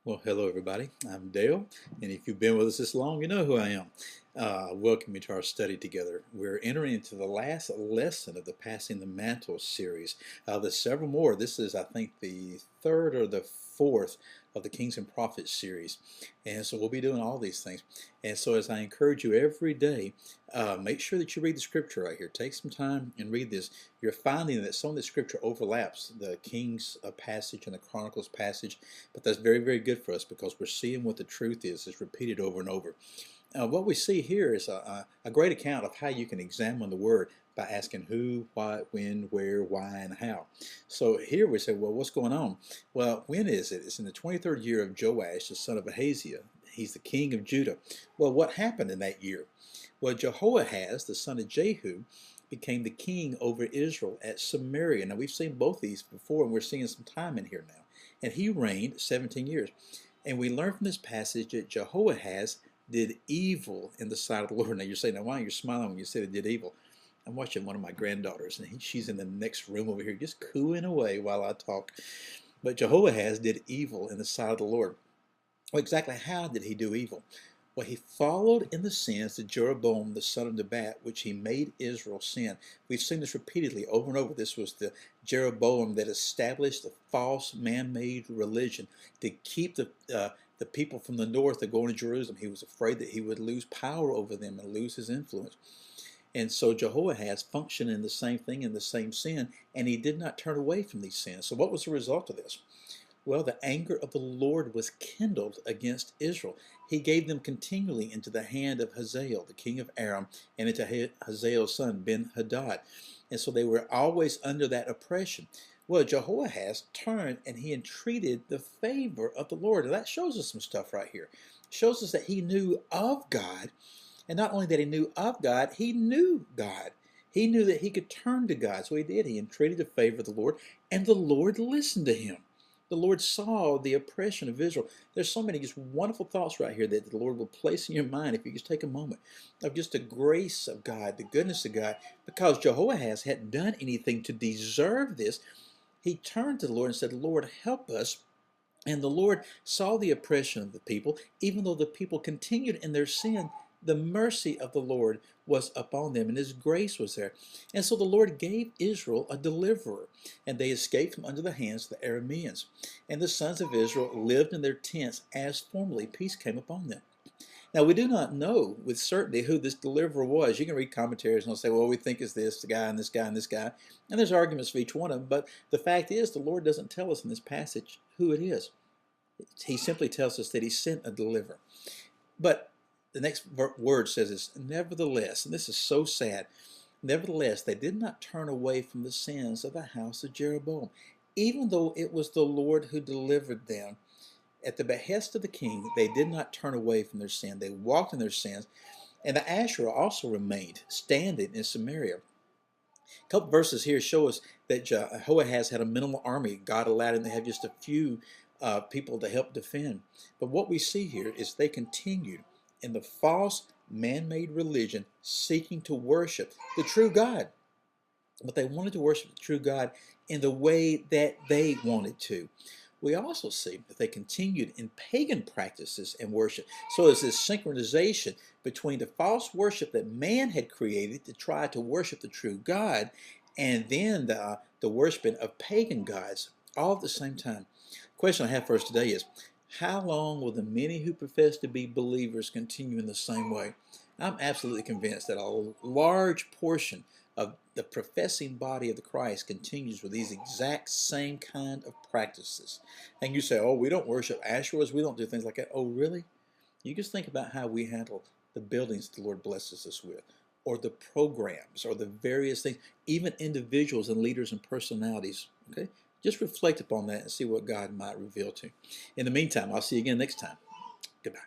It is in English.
Well, hello everybody. I'm Dale, and if you've been with us this long, you know who I am. Welcome you to our study together. We're entering into the last lesson of the Passing the Mantle series. There's several more. This is, I think, the third or the fourth of the Kings and Prophets series, and so we'll be doing all these things. And so, as I encourage you every day, make sure that you read the scripture right here. Take some time and read this. You're finding that some of the scripture overlaps the Kings passage and the Chronicles passage, but that's very, very good for us because we're seeing what the truth is. It's repeated over and over. What we see here is a great account of how you can examine the word by asking who, what, when, where, why, and how. So here we say, well, what's going on? Well, when is it? It's in the 23rd year of Joash, the son of Ahaziah. He's the king of Judah. Well, what happened in that year? Well, Jehoahaz, the son of Jehu, became the king over Israel at Samaria. Now, we've seen both these before, and we're seeing some time in here now. And he reigned 17 years. And we learn from this passage that Jehoahaz did evil in the sight of the Lord. Now you're saying, now why are you smiling when you say they did evil? I'm watching one of my granddaughters, and she's in the next room over here just cooing away while I talk. But Jehoahaz did evil in the sight of the Lord. Well, exactly how did he do evil? Well, he followed in the sins of Jeroboam, the son of Nebat, which he made Israel sin. We've seen this repeatedly over and over. This was the Jeroboam that established a false man-made religion to keep the people from the north that going to Jerusalem. He was afraid that he would lose power over them and lose his influence. And so Jehoahaz functioned in the same thing, in the same sin, and he did not turn away from these sins. So what was the result of this? Well, the anger of the Lord was kindled against Israel. He gave them continually into the hand of Hazael, the king of Aram, and into Hazael's son, Ben-Hadad. And so they were always under that oppression. Well, Jehoahaz turned and he entreated the favor of the Lord. And that shows us some stuff right here. It shows us that he knew of God. And not only that he knew of God, he knew God. He knew that he could turn to God. So he did. He entreated the favor of the Lord, and the Lord listened to him. The Lord saw the oppression of Israel. There's so many just wonderful thoughts right here that the Lord will place in your mind if you just take a moment of just the grace of God, the goodness of God. Because Jehoahaz hadn't done anything to deserve this, he turned to the Lord and said, Lord, help us. And the Lord saw the oppression of the people. Even though the people continued in their sin, the mercy of the Lord was upon them, and his grace was there. And so the Lord gave Israel a deliverer, and they escaped from under the hands of the Arameans. And the sons of Israel lived in their tents as formerly. Peace came upon them. Now, we do not know with certainty who this deliverer was. You can read commentaries and they'll say, well, we think it's this guy and this guy and this guy. And there's arguments for each one of them. But the fact is, the Lord doesn't tell us in this passage who it is. He simply tells us that he sent a deliverer. But the next word says this, nevertheless, and this is so sad, nevertheless, they did not turn away from the sins of the house of Jeroboam, even though it was the Lord who delivered them. At the behest of the king, they did not turn away from their sin. They walked in their sins. And the Asherah also remained standing in Samaria. A couple verses here show us that Jehoahaz had a minimal army. God allowed him to have just a few people to help defend. But what we see here is they continued in the false man-made religion, seeking to worship the true God. But they wanted to worship the true God in the way that they wanted to. We also see that they continued in pagan practices and worship. So there's this synchronization between the false worship that man had created to try to worship the true God, and then the worshiping of pagan gods, all at the same time. The question I have for us today is, how long will the many who profess to be believers continue in the same way? I'm absolutely convinced that a large portion of the professing body of the Christ continues with these exact same kind of practices. And you say, oh, we don't worship Asherahs, we don't do things like that. Oh, really? You just think about how we handle the buildings the Lord blesses us with, or the programs, or the various things, even individuals and leaders and personalities. Okay? Just reflect upon that and see what God might reveal to you. In the meantime, I'll see you again next time. Goodbye.